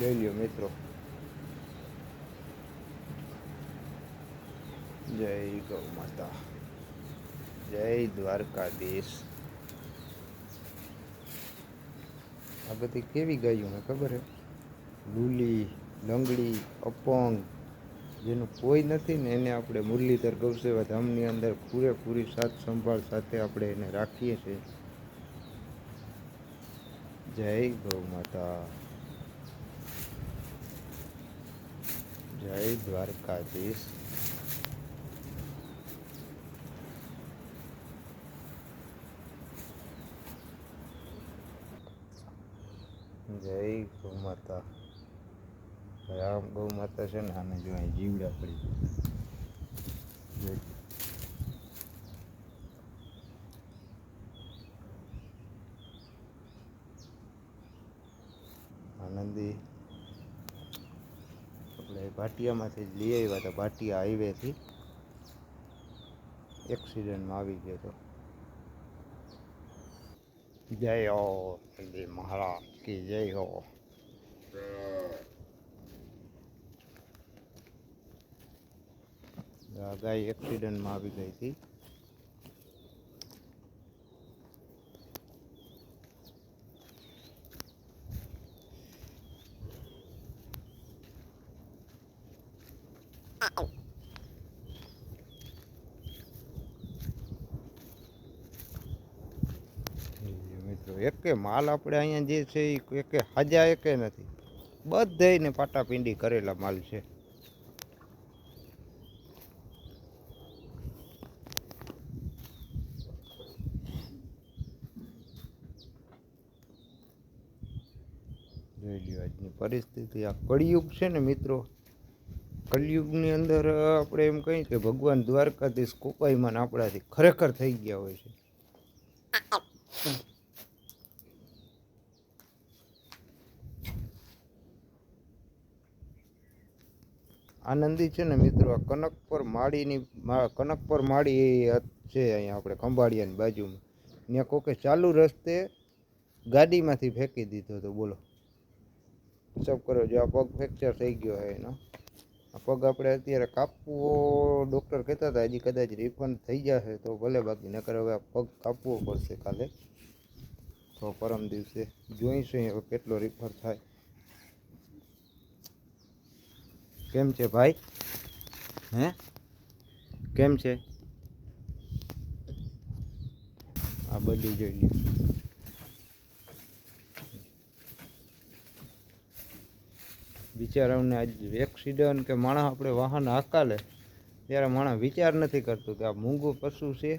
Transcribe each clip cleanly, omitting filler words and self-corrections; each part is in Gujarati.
જોઈ લ્યો મિત્રો, જય ગૌ માતા, જય દ્વારકાધીશ. આ બધી કેવી ગાયું ને ખબર હે? લૂલી, લંગડી, અપંગ, જેનું કોઈ નથી ને એને આપણે મુરલીધર ગૌસેવા ધામની અંદર પૂરેપૂરી સાથ સંભાળ સાથે આપણે એને રાખીએ છીએ. જય ગૌ માતા, જય દ્વારકાધીશ. જય ગૌ માતા. રામ ગૌ માતા છે ને, આને જો અહીં જીવડા પડી જાય. આનંદી આપણે ભાટિયામાંથી જ લઈ આવ્યા હતા. ભાટિયા હાઈવેથી એક્સિડન્ટમાં આવી ગયો હતો. જય હો હલ્દી મહારાજ કી જય હો. ગાય એક્સિડન્ટમાં આવી ગઈ હતી. મિત્રો એકે માલ આપણે અહીંયા જે છે એ એકે હાજા એકે નથી, બધાને પાટાપિંડી કરેલા માલ છે. જોઈ લ્યો આજની પરિસ્થિતિ. આ કળિયુગ છે ને મિત્રો, કળિયુગની અંદર આપણે એમ કહીએ કે ભગવાન દ્વારકાધીશ કોપાઈમાન આપણાથી ખરેખર થઈ ગયા હોય છે. આનંદી છે ને મિત્રો, આ કનકપર માળી છે અહીંયા આપણે ખંભાળિયાની બાજુમાં. ત્યાં કોકે ચાલુ રસ્તે ગાડીમાંથી ફેંકી દીધો હતો. બોલો સબ કરો. જો આ પગ ફ્રેક્ચર થઈ ગયો છે એનો. આ પગ આપણે અત્યારે કાપવો, ડૉક્ટર કહેતા હતા હજી કદાચ રિફંડ થઈ જશે તો ભલે, બાકી નકર હવે આ પગ કાપવો પડશે કાલે તો પરમ દિવસે. જોઈશું હવે કેટલો રિફર થાય. કેમ છે ભાઈ? હે કેમ છે? આ બધી જોઈ લ્યો. બિચારાઓને આજ એક્સિડન્ટ કે માણસ આપણે વાહન હાકાલે ત્યારે માણસ વિચાર નથી કરતું કે આ મૂંગું પશુ છે,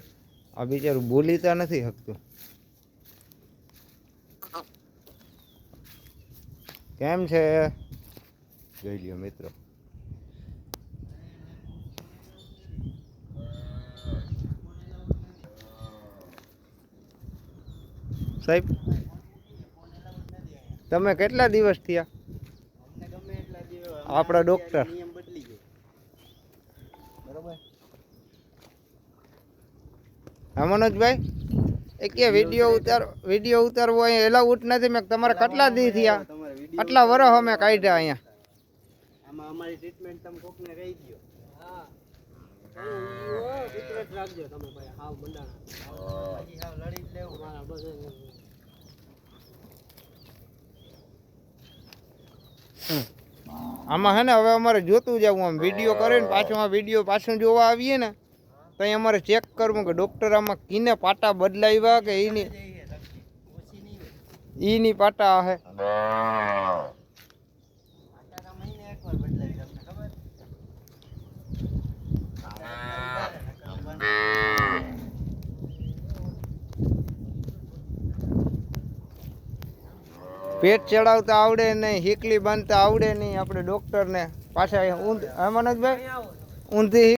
આ બિચારું બોલીતા નથી શકતું. કેમ છે? જોઈ લ્યો મિત્રો. સાહેબ તમે કેટલા દિવસ થયા? આપણા ડોક્ટર હા મનોજભાઈ એ કે વિડીયો ઉતારવો અહીંયા એલાઉટ નથી. મેં તમારે કેટલા દી થયા? આટલા વર્ષ અમે કાઢ્યા અહીંયા. આમાં અમારી ટ્રીટમેન્ટ તમે કોકને રહી ગયો. હા વિતરત રાખજો તમે ભાઈ. હાવ મંડાણા હાવ લડી લેવું મારા બસ. આમાં હે ને હવે અમારે જોતું જવું. આમ વિડીયો કરે ને પાછું આ વિડીયો પાછું જોવા આવીએ ને તો અહીં અમારે ચેક કરવું કે ડૉક્ટર આમાં કીને પાટા બદલાવ્યા કે ઈની પાટા હે. પેટ ચડાવતા આવડે નહીં, હીકલી બાંધતા આવડે નહીં આપણે ડૉક્ટરને. પાછા ઊંધ મનોજભાઈ ઊંધી